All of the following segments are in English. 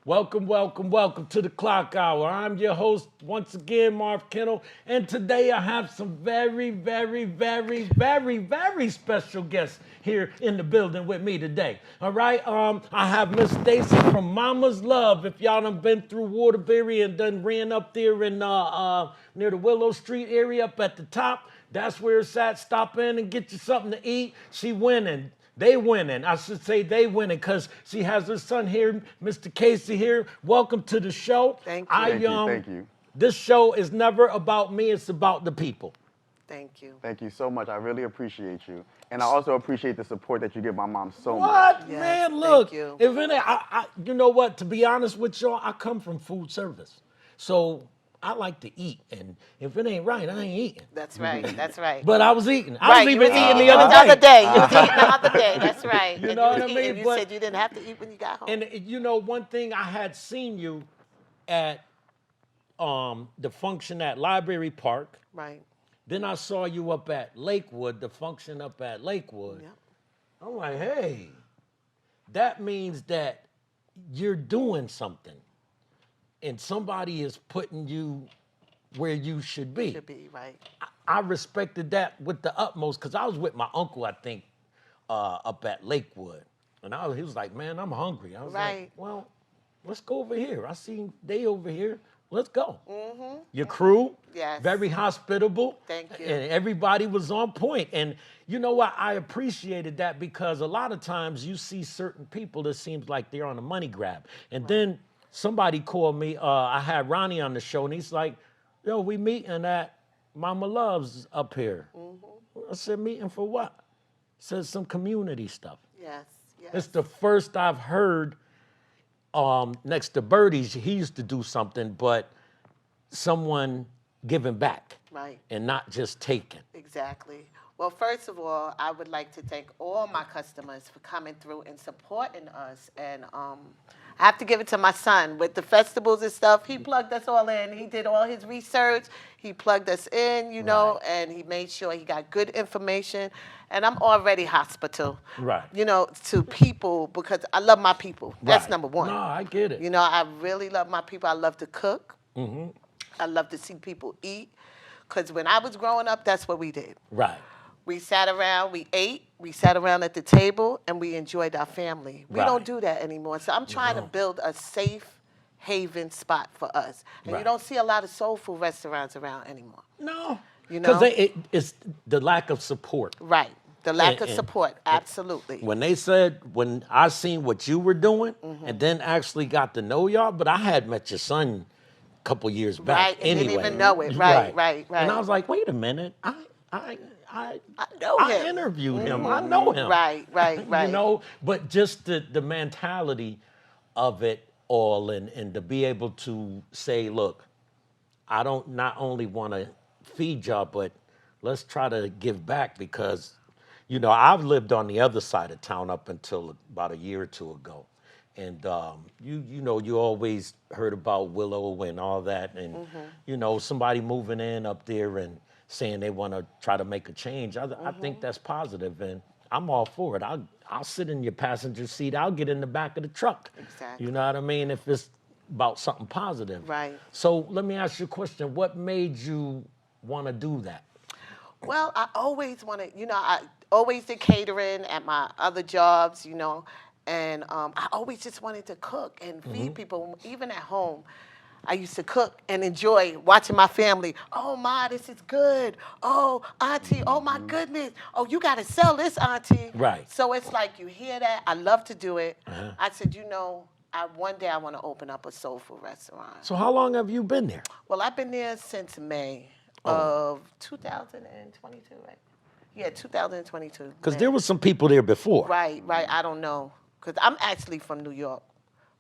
Welcome, welcome, welcome to the Clock Hour. I'm your host once again, Marv Kennel, and today I have some very special guests here in the building with me today. All right, I have Miss Stacy from Mama's Love. If y'all done been through Waterbury and done ran up there in near the Willow Street area up at the top, that's where it's at. Stop in and get you something to eat. She winning. They winning. I should say they winning because she has her son here, Mr. Casey here. Welcome to the show. Thank you. Thank you. This show is never about me. It's about the people. Thank you. Thank you so much. I really appreciate you. And I also appreciate the support that you give my mom so much. What? Yes, Man, look. thank you. If any, you know what? To be honest with y'all, I come from food service. So I like to eat. And if it ain't right, I ain't eating. That's right. That's right. But I was eating. I right. was You even was eating eating the other day. You was eating the other day. That's right. You And know was what I eating, mean? You But- said you didn't have to eat when you got home. And you know, one thing I had seen you at the function at Library Park. right. Then I saw you up at Lakewood, the function up at Lakewood. Yep. I'm like, hey, that means that you're doing something, and somebody is putting you where you should be. Should be right. I respected that with the utmost because I was with my uncle, I think, up at Lakewood. And he was like, man, I'm hungry. I was Right. like, well, let's go over here. I seen they over here. Let's go. Your crew, Yes. very hospitable. Thank you. And everybody was on point. And you know what? I appreciated that because a lot of times you see certain people that seems like they're on a money grab. And then somebody called me. I had Ronnie on the show, and he's like, yo, we meeting at Mama Love's up here. I said, meeting for what? He said, some community stuff. Yes. Yes. It's the first I've heard next to Birdie's, he used to do something, but someone giving back Right. and not just taking. Exactly. Well, first of all, I would like to thank all my customers for coming through and supporting us. And I have to give it to my son with the festivals and stuff. He plugged us all in. He did all his research. He plugged us in, you know, Right. and he made sure he got good information. And I'm already hospital, Right. you know, to people because I love my people. That's Right. number one. No, I get it. You know, I really love my people. I love to cook. Mm-hmm. I love to see people eat. Because when I was growing up, that's what we did. Right. We sat around, we ate, we sat around at the table, and we enjoyed our family. We Right. don't do that anymore. So I'm trying to build a safe haven spot for us. And Right. you don't see a lot of soul food restaurants around anymore. No. You know? Because it's the lack of support. Right. The lack of And- support, absolutely. When I seen what you were doing and then actually got to know y'all, but I had met your son a couple years back Right, and anyway. didn't even know it. Right. And I was like, wait a minute. I know him. interviewed him. I know him. Right. You know, but just the mentality of it all and to be able to say, look, I don't not only want to feed y'all, but let's try to give back because, you know, I've lived on the other side of town up until about a year or two ago. And you know, you always heard about Willow and all that. And, you know, somebody moving in up there and saying they want to try to make a change. I think that's positive, and I'm all for it. I'll sit in your passenger seat. I'll get in the back of the truck. Exactly. You know what I mean? If it's about something positive. Right. So let me ask you a question. What made you want to do that? Well, I always wanted, you know, I always did catering at my other jobs, you know, and I always just wanted to cook and feed people, even at home. I used to cook and enjoy watching my family. Oh, Ma, this is good. Oh, Auntie, oh, my goodness. Oh, you got to sell this, Auntie. Right. So it's like you hear that. I love to do it. I said, you know, one day I want to open up a soul food restaurant. So how long have you been there? Well, I've been there since May of 2022, right? Yeah, 2022. Because May. there was some people there before. Right. I don't know. Because I'm actually from New York,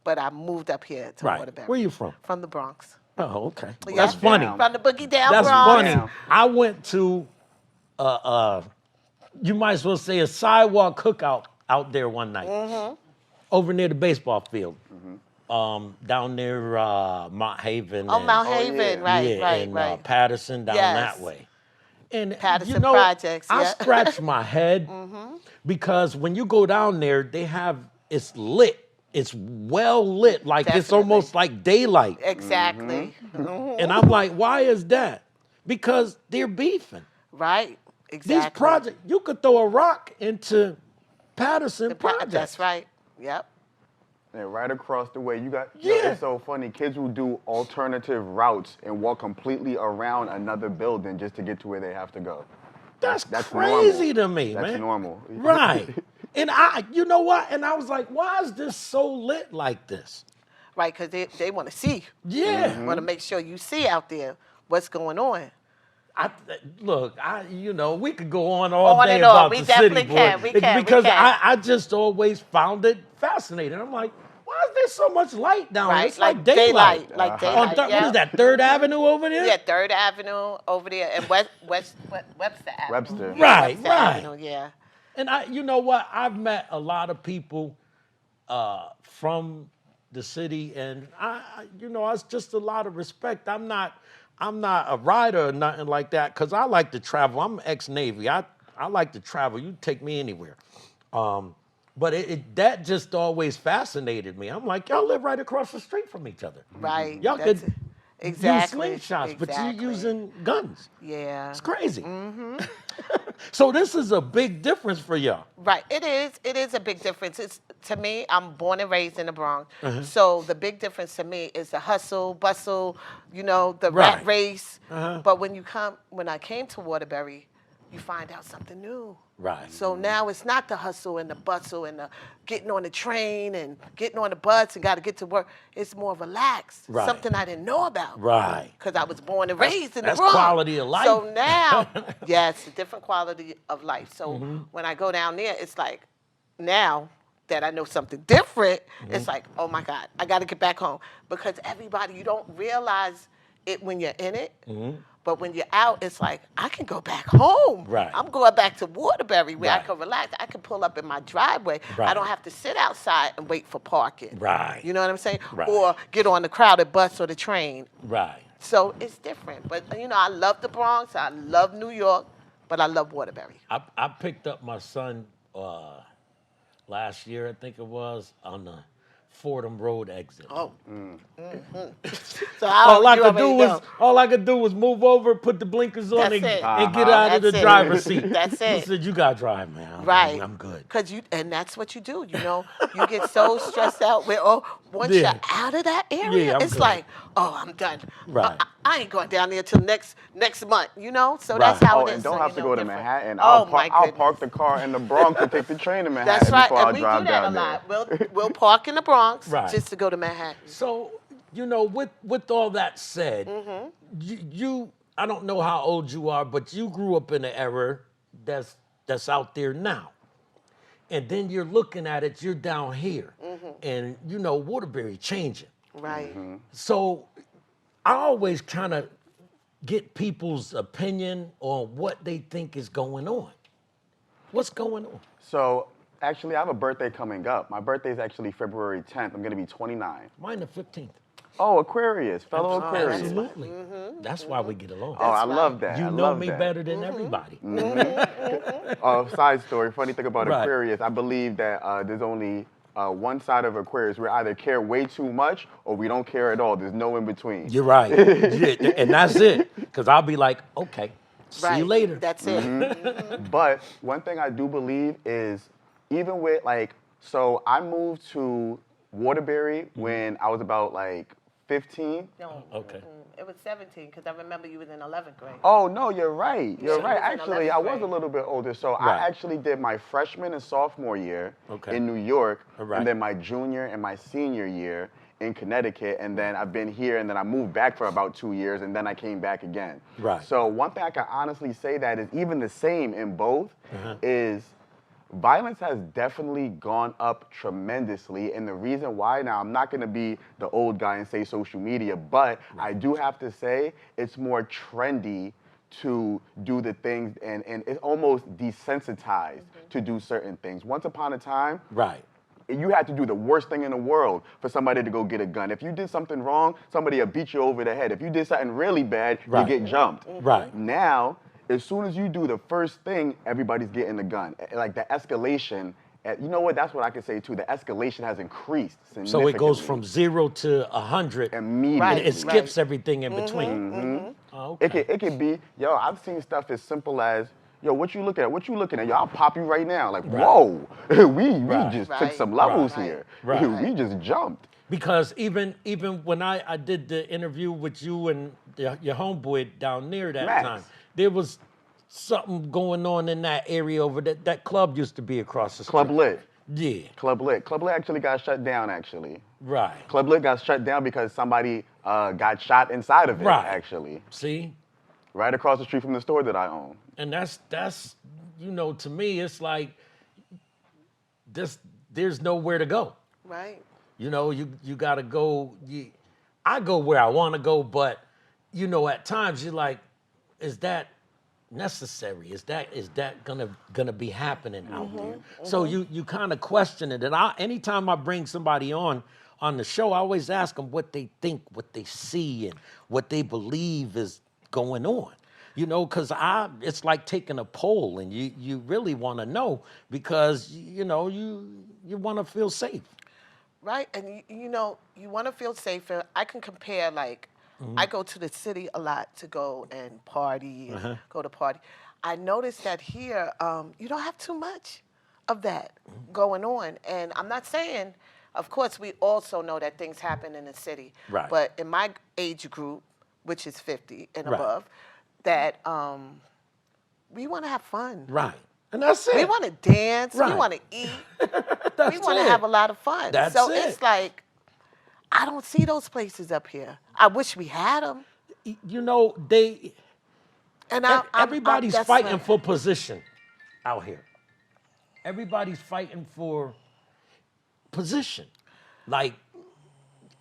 but I moved up here to Right. Waterbury. Where you from? From the Bronx. Oh, okay. Yeah. That's funny. From the Boogie Down That's Bronx. funny. I went to, you might as well say a sidewalk cookout out there one night, over near the baseball field, down near Mount Haven. Oh, and, Mount Oh, Haven. yeah. Right, yeah, right, and right. Patterson down Yes. that way. And Patterson you know, Projects, I yeah. scratched my head because when you go down there, it's lit it's well lit, like it's Definitely. almost like daylight. Exactly. And I'm like, why is that? Because they're beefing. Right. These Exactly. projects, you could throw a rock into Patterson projects. That's right. Yep. Yeah, right across the way. You got, Yeah. it's so funny. Kids will do alternative routes and walk completely around another building just to get to where they have to go. That's That's crazy normal. to me, That's man. normal. Right. And you know what? And I was like, why is this so lit like this? Right, because they want to see. Yeah. Want to make sure you see out there what's going on. Look, we could go on all On day and on. about We the definitely city, boy, can. We can. because We can. I just always found it fascinating. I'm like, why is there so much light down here? Right. It's like daylight. Like daylight. What is that, 3rd Avenue over there? Yeah, 3rd Avenue over there and Webster Avenue. Webster. Yeah, Right, Webster right. Avenue, yeah. And you know what? I've met a lot of people from the city, and it's just a lot of respect. I'm not a rider or nothing like that, because I like to travel. I'm ex-Navy. I like to travel. You take me anywhere. But that just always fascinated me. I'm like, y'all live right across the street from each other. Right. Y'all That's could exactly. use slingshots, but you're Exactly. using guns. Yeah. It's crazy. So this is a big difference for y'all. Right. It is. It is a big difference. To me, I'm born and raised in the Bronx. Uh-huh. So the big difference to me is the hustle, bustle, the Right. rat race. Uh-huh. But when I came to Waterbury, you find out something new. Right. So now it's not the hustle and the bustle and the getting on the train and getting on the bus and got to get to work. It's more relaxed. Right. Something I didn't know about. Right. Because I was born and raised in the That's Bronx. quality of life. So now, yes, a different quality of life. So Mm-hmm. when I go down there, it's like now that I know something different, Mm-hmm. it's like, oh my God, I got to get back home. Because everybody, you don't realize it when you're in it. But when you're out, it's like, I can go back home. Right. I'm going back to Waterbury where I Right. can relax. I can pull up in my driveway. Right. I don't have to sit outside and wait for parking. Right. You know what I'm saying? Right. Or get on the crowded bus or the train. Right. So it's different. But, I love the Bronx. I love New York. But I love Waterbury. I picked up my son last year, I think it was, on the Fordham Road exit. Oh. So All I you could do already was know. move over, put the blinkers on, That's and, it. and get out of the That's it. driver's seat. That's He it. said, "You gotta drive, man. Right. I'm good." And that's what you do, You get so stressed out once Yeah. you're out of that area, Yeah, I'm it's good. like, oh, I'm done. Right. I ain't going down there till next month, So that's Right. how Oh, it is. and don't So, have to go to different. Manhattan. Oh, I'll my I'll goodness. park the car in the Bronx and take the train to Manhattan That's right, before and I we do drive that down a lot. there. We'll park in the Bronx Right. just to go to Manhattan. So, with all that said, Mm-hmm. you I don't know how old you are, but you grew up in an era that's out there now. And then you're looking at it, you're down here. And Waterbury changing. Right. So I always kind of get people's opinion on what they think is going on. What's going on? So actually, I have a birthday coming up. My birthday is actually February 10th. I'm going to be 29. Mine the 15th. Oh, Aquarius, fellow Aquarius. Absolutely. That's why we get along. Oh, I love that. You I know love me that. better than everybody. Side story, funny thing about Right. Aquarius, I believe that there's only one side of Aquarius. We either care way too much or we don't care at all. There's no in between. You're right. Yeah, and that's it. Because I'll be like, okay, see you Right. later. That's it. But one thing I do believe is even with so I moved to Waterbury when I was about 15. No. Okay. It was 17 because I remember you was in 11th grade. Oh, no, you're right. You're Yeah. right. I was in Actually, 11th I was grade. a little bit older. So Right. I actually did my freshman and sophomore year Okay. in New York, All right. and then my junior and my senior year in Connecticut, and then I've been here, and then I moved back for about 2 years, and then I came back again. Right. So one thing I can honestly say that is even the same in both Uh-huh. is violence has definitely gone up tremendously. And the reason why, now I'm not going to be the old guy and say social media, but I do have to say it's more trendy to do the things, and it's almost desensitized to do certain things. Once upon a time, Right. you had to do the worst thing in the world for somebody to go get a gun. If you did something wrong, somebody will beat you over the head. If you did something really bad, Right. you get jumped. Right. Now, as soon as you do the first thing, everybody's getting a gun. Like the escalation You know what? That's what I could say too. The escalation has increased So it goes significantly. from 0 to 100. Immediately. It skips everything in between. Oh, okay. It could be, yo, I've seen stuff as simple as, yo, what you looking at? What you looking at? Yo, I'll pop you right now. Like, whoa, we Right. just took Right. some levels Right. here. Right. We just jumped. Because even when I did the interview with you and your homeboy down there that Max. time, there was something going on in that area over there. That club used to be across the street. Club Lit. Yeah. Club Lit. Club Lit actually got shut down, actually. Right. Club Lit got shut down because somebody got shot inside of it, Right. actually. See? Right across the street from the store that I own. And that's to me, it's like there's nowhere to go. Right. You got to go. I go where I want to go, but at times you're like, is that necessary? Is that gonna be happening out there? So you kind of question it. And anytime I bring somebody on the show, I always ask them what they think, what they see, and what they believe is going on. Because it's like taking a poll, and you really want to know because you want to feel safe. Right, and you want to feel safer. I can compare, like, I go to the city a lot to go and party and go to party. I noticed that here, you don't have too much of that going on. And I'm not saying, of course, we also know that things happen in the city. Right. But in my age group, which is 50 and Right. above, that we want to have fun. Right. And that's it. We want to dance. Right. We want to eat. That's We want to it. have a lot of fun. That's so it. it's like, I don't see those places up here. I wish we had them. They And everybody's that's fighting right. for position out here. Everybody's fighting for position. Like,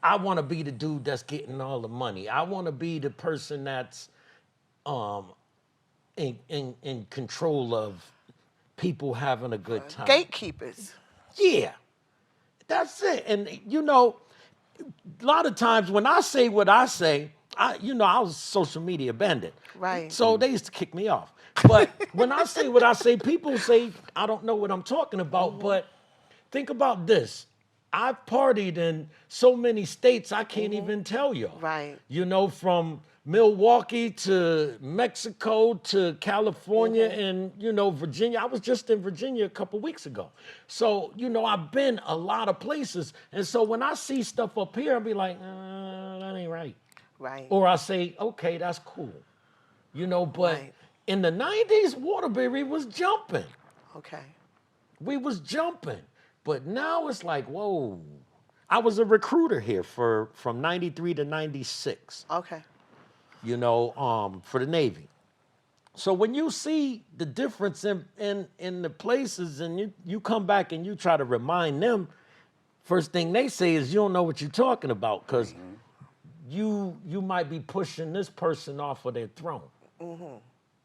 I want to be the dude that's getting all the money. I want to be the person that's in control of people having a good time. Gatekeepers. Yeah, that's it. And a lot of times when I say what I say, I was a social media bandit. Right. So they used to kick me off. But when I say what I say, people say I don't know what I'm talking about. But think about this. I've partied in so many states I can't even tell you. Right. From Milwaukee to Mexico to California and, Virginia. I was just in Virginia a couple weeks ago. So, I've been a lot of places. And so when I see stuff up here, I'll be like, that ain't right. Right. Or I say, okay, that's cool. But Right. in the 90s, Waterbury was jumping. Okay. We was jumping. But now it's like, whoa. I was a recruiter here from 93 to 96. Okay. For the Navy. So when you see the difference in the places and you come back and you try to remind them, first thing they say is you don't know what you're talking about because you might be pushing this person off of their throne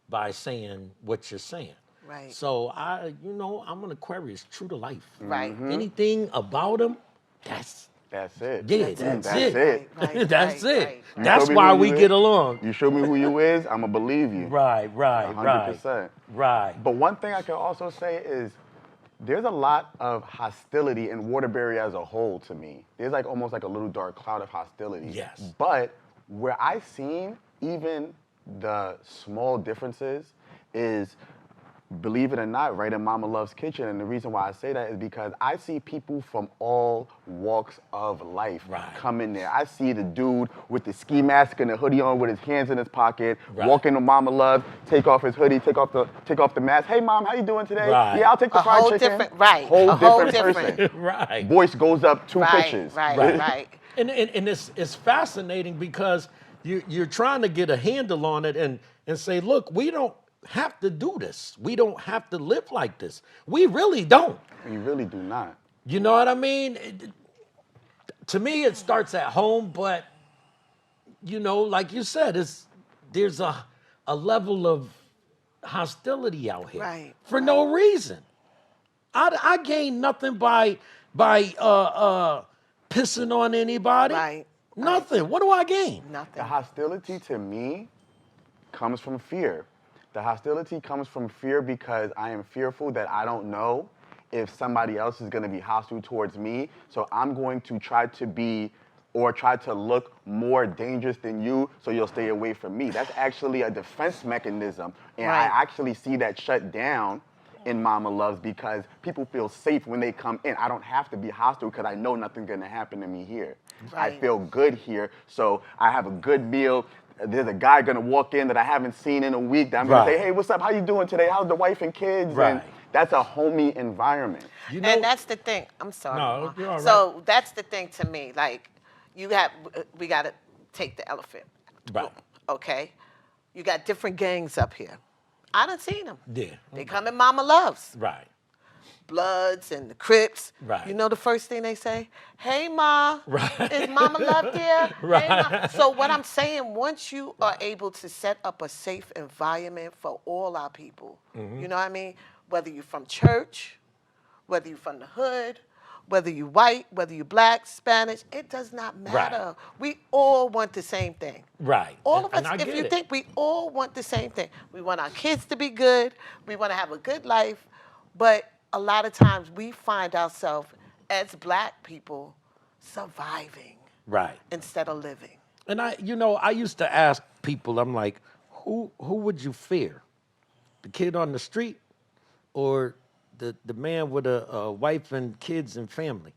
by saying what you're saying. Right. So I'm an Aquarius, true to life. Right. Anything about them, that's it. Yeah, that's it. it. Right, That's right, it. right. You That's show me why who we you get is, along. You show me who you is, I'ma believe you. Right. 100%. Right. But one thing I can also say is there's a lot of hostility in Waterbury as a whole to me. There's like almost like a little dark cloud of hostility. Yes. But where I've seen even the small differences is, believe it or not, right in Mama Love's Kitchen. And the reason why I say that is because I see people from all walks of life come in there. I see the dude with the ski mask and the hoodie on with his hands in his pocket, walk into Mama Love, take off his hoodie, take off the mask. Hey, Mom, how you doing today? Right. Yeah, I'll take the A fried whole chicken. different- right. Whole A whole different different. person. Right. Voice goes up two Right. pitches. Right. And it's fascinating because you're trying to get a handle on it and say, look, we don't have to do this. We don't have to live like this. We really don't. You really do not. You know what I mean? To me, it starts at home, but like you said, there's a level of hostility out here Right, for no reason. I gain nothing by pissing on anybody. Right. Nothing. What do I gain? Nothing. The hostility to me comes from fear. The hostility comes from fear because I am fearful that I don't know if somebody else is going to be hostile towards me. So I'm going to try to be or try to look more dangerous than you so you'll stay away from me. That's actually a defense mechanism. And I Right. actually see that shut down in Mama Loves because people feel safe when they come in. I don't have to be hostile because I know nothing's gonna happen to me here. I Right. feel good here, so I have a good meal. There's a guy gonna walk in that I haven't seen in a week that I'm gonna say, Right. hey, what's up? How you doing today? How's the wife and kids? And Right. that's a homey environment. You know, And that's the thing. I'm sorry. No, Mama. you're all So that's the thing to me. Like, we got to take the elephant. right. Okay? You got different gangs up here. I done seen them. Yeah. They come in Mama Loves. Right. Bloods and the Crips. Right. You know the first thing they say? Hey, Ma. Right. Is Mama Love there? Right. Hey, Ma. So what I'm saying, once you are able to set up a safe environment for all our people, Mm-hmm. you know what I mean? Whether you're from church, whether you're from the hood, whether you're white, whether you're black, Spanish, it does not matter. We all want the same thing. Right. All of And us, I if get you it. think, we all want the same thing. We want our kids to be good. We want to have a good life. But a lot of times we find ourselves as black people surviving Right. instead of living. And I used to ask people, I'm like, who would you fear? The kid on the street or the man with a wife and kids and family?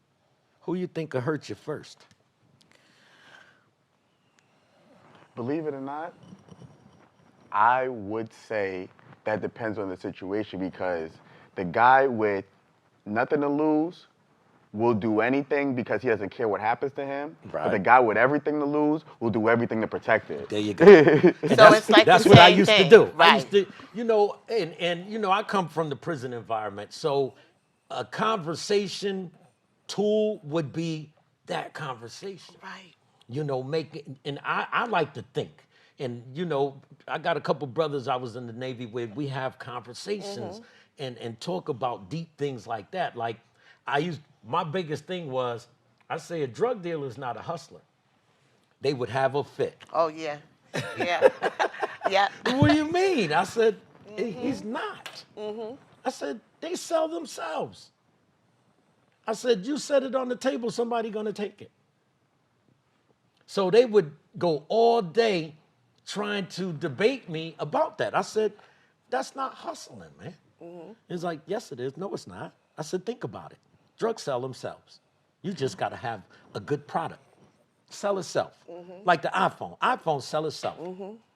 Who you think could hurt you first? Believe it or not, I would say that depends on the situation because the guy with nothing to lose will do anything because he doesn't care what happens to him. But the Right. guy with everything to lose will do everything to protect it. There you go. And So it's like that's the what I same used to thing, do. I right. used to, and I come from the prison environment. So a conversation tool would be that conversation. Right. Make it, and I like to think. And I got a couple brothers I was in the Navy with. We have conversations and talk about deep things like that. Like my biggest thing was I say a drug dealer is not a hustler. They would have a fit. Oh, yeah. Yeah. Yeah. What do you mean? I said, he's not. I said, they sell themselves. I said, you set it on the table, somebody gonna take it. So they would go all day trying to debate me about that. I said, that's not hustling, man. He's like, yes, it is. No, it's not. I said, think about it. Drugs sell themselves. You just gotta have a good product. Sell itself. Like the iPhone. iPhone sell itself.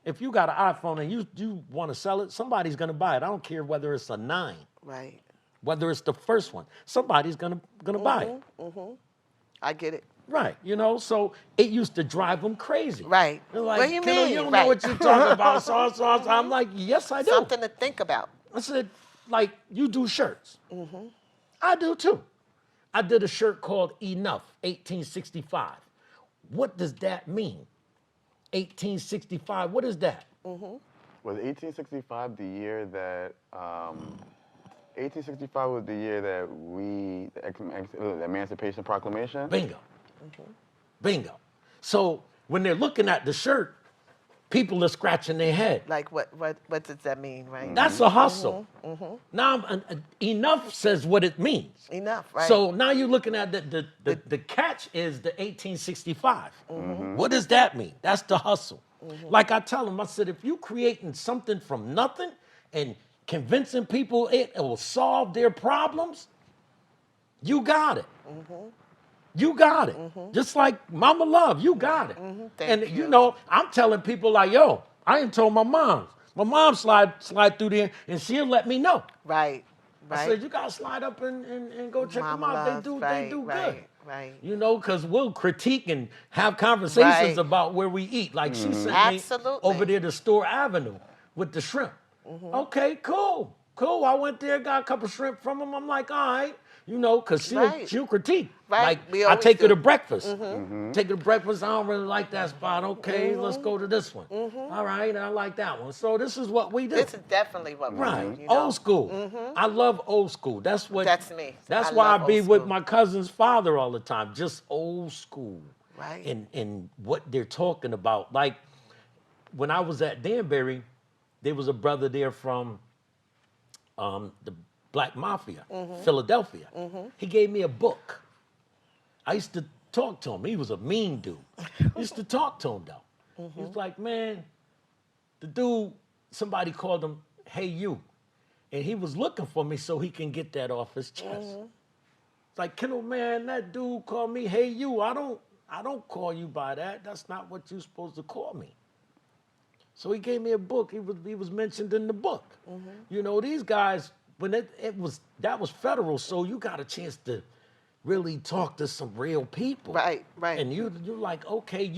If you got an iPhone and you want to sell it, somebody's gonna buy it. I don't care whether it's a 9, Right. whether it's the first one. Somebody's gonna buy it. I get it. Right, so it used to drive them crazy. Right. They're like, What do you "Kiddo, mean?" you don't Right. know what you're talking about. So I'm like, yes, I do. Something to think about. I said, like, you do shirts. I do too. I did a shirt called Enough, 1865. What does that mean? 1865, what is that? Was 1865 the year that 1865 was the year that the Emancipation Proclamation? Bingo. Bingo. So when they're looking at the shirt, people are scratching their head. Like, what does that mean, right? That's a hustle. Now, enough says what it means. Enough, right? So now you're looking at the catch is the 1865. What does that mean? That's the hustle. Like I tell them, I said, if you creating something from nothing and convincing people it will solve their problems, you got it. You got it. Just like Mama Love, you got it. Thank And you. I'm telling people like, yo, I ain't told my mom. My mom slide through there and she'll let me know. Right. I Right. said, you gotta slide up and go check them Mama out. Loves, They do right, good. right. Because we'll critique and have conversations Right. about where we eat. Like she sent me Absolutely. over there to Store Avenue with the shrimp. Okay, cool. I went there, got a couple shrimp from them. I'm like, all right. Because Right. she'll critique. Right. Like, We I always take her do. to breakfast. Take her to breakfast. I don't really like that spot. Okay, let's go to this one. All right, I like that one. So this is what we do. This is definitely what we Right, do. You know? old school. I love old school. That's what. That's me. That's I why I love be old with school. my cousin's father all the time. Just old school. Right. And what they're talking about. Like when I was at Danbury, there was a brother there from the Black Mafia, Philadelphia. He gave me a book. I used to talk to him. He was a mean dude. I used to talk to him though. He was like, man, the dude, somebody called him, hey you. And he was looking for me so he can get that off his chest. It's like, Kendall, man, that dude called me, hey you. I don't call you by that. That's not what you're supposed to call me. So he gave me a book. He was mentioned in the book. You know, these guys, when that was federal, so you got a chance to really talk to some real people. Right. And you're like, okay,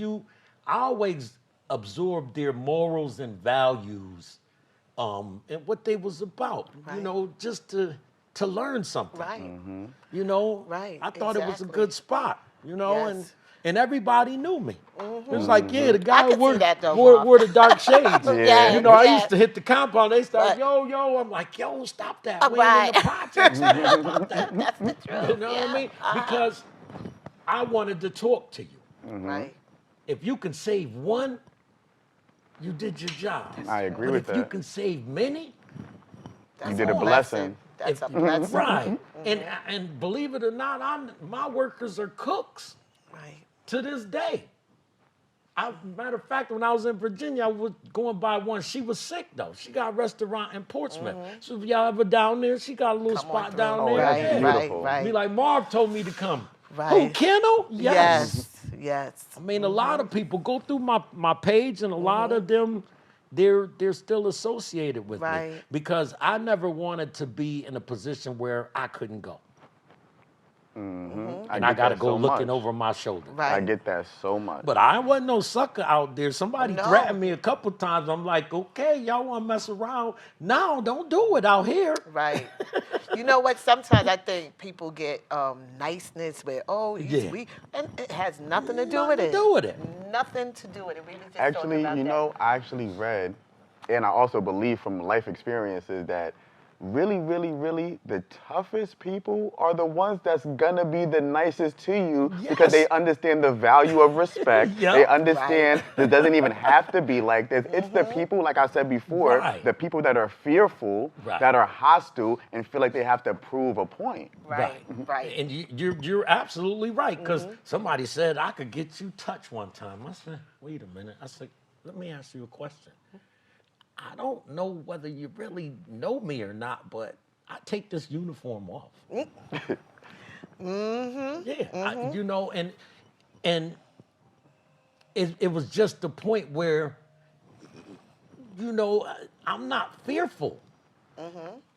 I always absorbed their morals and values, and what they was about. You know, just to learn something. Right. You know, Right, I thought it was a exactly. good spot. You know, Yes. and everybody knew me. It was like, yeah, the I guy could who see that, though, wore, Bob. wore the dark shades. Yeah. You know, I Yeah. used to hit the compound. They started, Right. yo. I'm like, yo, stop that. We ain't in Right. the projects. Man. Stop that. That's the truth. You know what I mean? Because I wanted to talk to you. Right. If you can save one, you did your job. I agree but with if you that. can save many, That's did a blessing. That's a blessing. right. And believe it or not, my workers are cooks Right. to this day. Matter of fact, when I was in Virginia, I was going by one. She was sick though. She got a restaurant in Portsmouth. So if y'all ever down there, she got a little Come on spot through. down Oh, there. that's Yeah. beautiful. Right. Be like, Marv told me to come. Who, Right. Kendall? Yes. Yes. I mean, a lot of people go through my page, and a lot of them, they're still associated with me Right. because I never wanted to be in a position where I couldn't go, and I get got to that go so looking much. over my shoulder. Right. I get that so much. But I wasn't no sucker out there. Somebody No. threatened me a couple times. I'm like, okay, y'all want to mess around? No, don't do it out here. Right. You know what? Sometimes I think people get niceness where, Yeah. and it has nothing to do Nothing with to it. do with it. Nothing to do with it. We were just Actually, talking about you that. know, I actually read, and I also believe from life experiences that really, really, really, the toughest people are the ones that's gonna be the nicest to you because they Yes. understand the value of respect. Yep. They understand it doesn't even have to be like this. It's the people, like I said before, Right. the people that are fearful, Right. that are hostile, and feel like they have to prove a point. Right. Right. And you're absolutely right because somebody said I could get you touched one time. I said, wait a minute. I said, let me ask you a question. I don't know whether you really know me or not, but I take this uniform off. Yeah, you know, and it was just the point where, you know, I'm not fearful.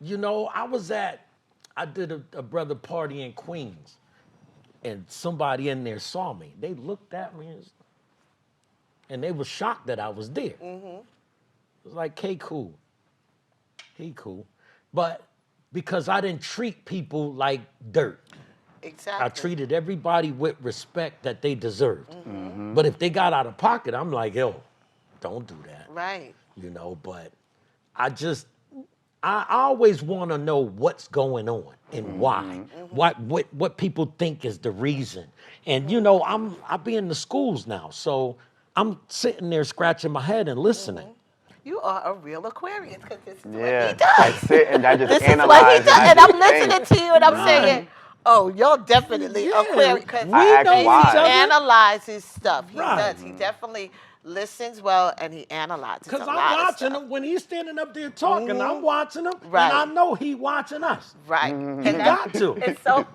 You know, I did a brother party in Queens, and somebody in there saw me. They looked at me and they were shocked that I was there. It was like, hey, cool. He cool. But because I didn't treat people like dirt. Exactly. I treated everybody with respect that they deserved. But if they got out of pocket, I'm like, yo, don't do that. Right. You know, but I always want to know what's going on and why. What people think is the reason. And you know, I be in the schools now, so I'm sitting there scratching my head and listening. You are a real Aquarian because this is what Yeah, he does. I sit and I just This is analyze. what he does. I And I'm just think. listening to you and I'm Right. saying, oh, you're definitely Yeah, Aquarian. Because we I ask know why. each he other. analyzes stuff. He Right. does. He definitely listens well and he analyzes Because a I'm lot of watching stuff. him when he's standing up there talking. I'm watching him, Right. and I know he watching us. Right. He got to. It's so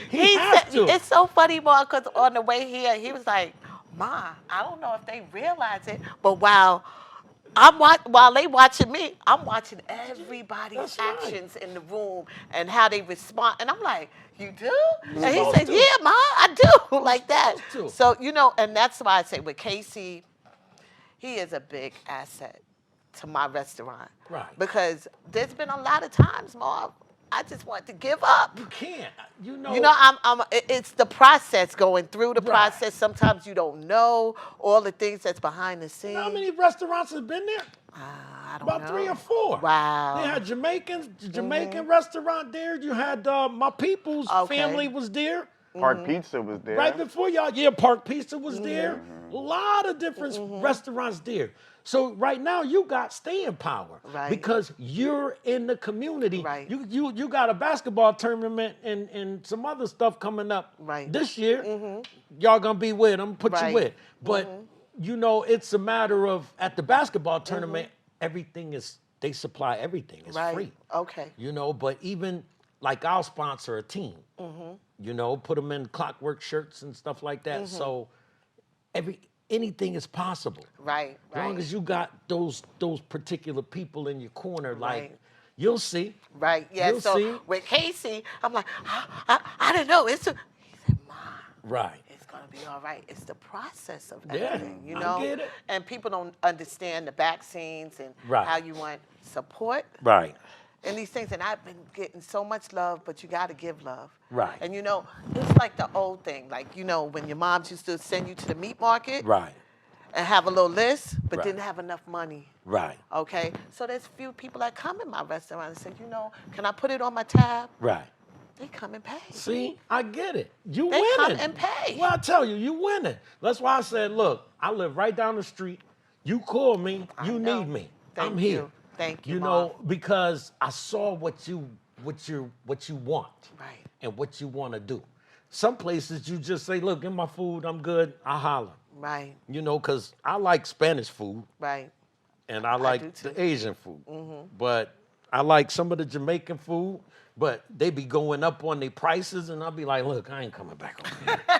He has said, to. it's so funny, Ma, because on the way here, he was like, Ma, I don't know if they realize it, but while they watching me, I'm watching everybody's That's right. actions in the room and how they respond. And I'm like, you do? And he supposed said, to. yeah, Ma, I do, like that. supposed to. So, you know, and that's why I say with Casey, he is a big asset to my restaurant. Right. Because there's been a lot of times, Ma, I just want to give up. You can't. You know. You know, it's the process, going through the Right. process. Sometimes you don't know all the things that's behind the scenes. You know how many restaurants have been there? I don't About know. 3 or 4. Wow. They had Jamaican restaurant there. You had my people's Okay. family was there. Park Pizza was there. Right before y'all, Park Pizza was there. A lot of different restaurants there. So right now you got staying power Right. because you're in the community. Right. You got a basketball tournament and some other stuff coming up Right. this year. Y'all gonna be with them, put you Right. with. But you know, it's a matter of at the basketball tournament, everything is they supply everything. It's Right. free. Okay. You know, but even like I'll sponsor a team. You know, put them in clockwork shirts and stuff like that. So anything is possible. Right. As long Right. as you got those particular people in your corner, like Right. you'll see. Right. Yeah. You'll so see. with Casey, I'm like, I didn't know. He said, Mom, Right. it's gonna be all right. It's the process of Yeah, everything, you I know. get it. And people don't understand the back scenes and Right. how you want support Right. and these things. And I've been getting so much love, but you got to give love. Right. And you know, it's like the old thing, like you know, when your moms used to send you to the meat market Right. and have a little list, but Right. didn't have enough money. Right. Okay, so there's few people that come in my restaurant and say, you know, can I put it on my tab? Right. They come and pay. See, I get it. You They winning. come and pay. Well, I tell you, you winning. That's why I said, look, I live right down the street. You call me, I you know. need me. Thank I'm here. you. Thank you, You Mom. know, because I saw what you want. Right. And what you want to do. Some places you just say, look, get my food, I'm good, I holler. Right, You know, because I like Spanish food right. and I do like too. the Asian food. But I like some of the Jamaican food, but they be going up on their prices and I'll be like, look, I ain't coming back over here.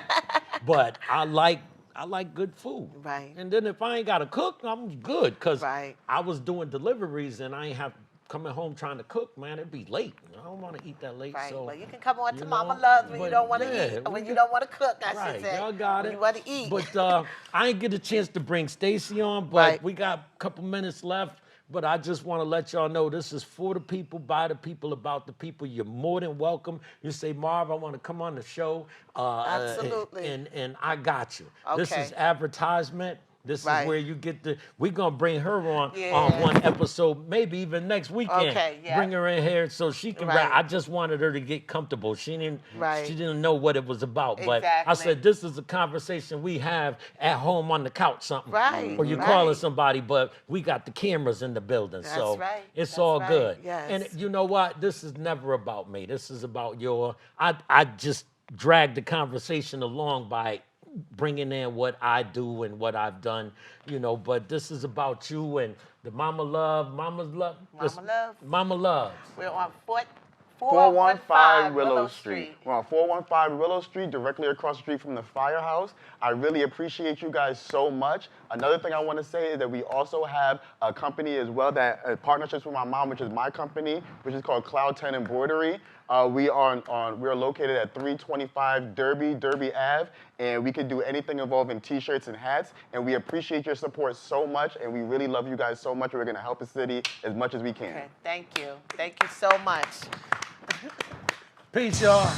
But I like good food. Right. And then if I ain't got to cook, I'm good. Because Right. I was doing deliveries and I ain't have coming home trying to cook, man, it'd be late. I don't want to eat that late. Right. So, Well, you can come on to you Mama know, Loves when you but don't want to yeah, eat, we when you can- don't want to cook, I Right, should say. y'all got when it. you want to eat. But I ain't get a chance to bring Stacy on, but Right. we got a couple minutes left. But I just want to let y'all know this is for the people, by the people, about the people. You're more than welcome. You say, Marv, I want to come on the show. Absolutely. And I got you. This Okay. is advertisement. This Right. is where you get we're going to bring her on Yeah. one episode, maybe even next weekend. Okay, yeah. Bring her in here so she can Right. rap. I just wanted her to get comfortable. She Right. didn't know what it was about. But I Exactly. said, this is a conversation we have at home on the couch, something. Right, Or you right. calling somebody, but we got the cameras in the building. That's so right, it's that's all right, good. yes. And you know what? This is never about me. This is about I just drag the conversation along by bringing in what I do and what I've done, you know, but this is about you and the Mama Love. Mama Love. Mama Love. We're on 415 Willow Street. We're on 415 Willow Street, directly across the street from the firehouse. I really appreciate you guys so much. Another thing I want to say is that we also have a company as well that partnerships with my mom, which is my company, which is called Cloud 10 Embroidery. We are located at 325 Derby Ave, and we can do anything involving t-shirts and hats. And we appreciate your support so much, and we really love you guys so much. We're gonna help the city as much as we can. Okay, thank you. Thank you so much. Peace, y'all.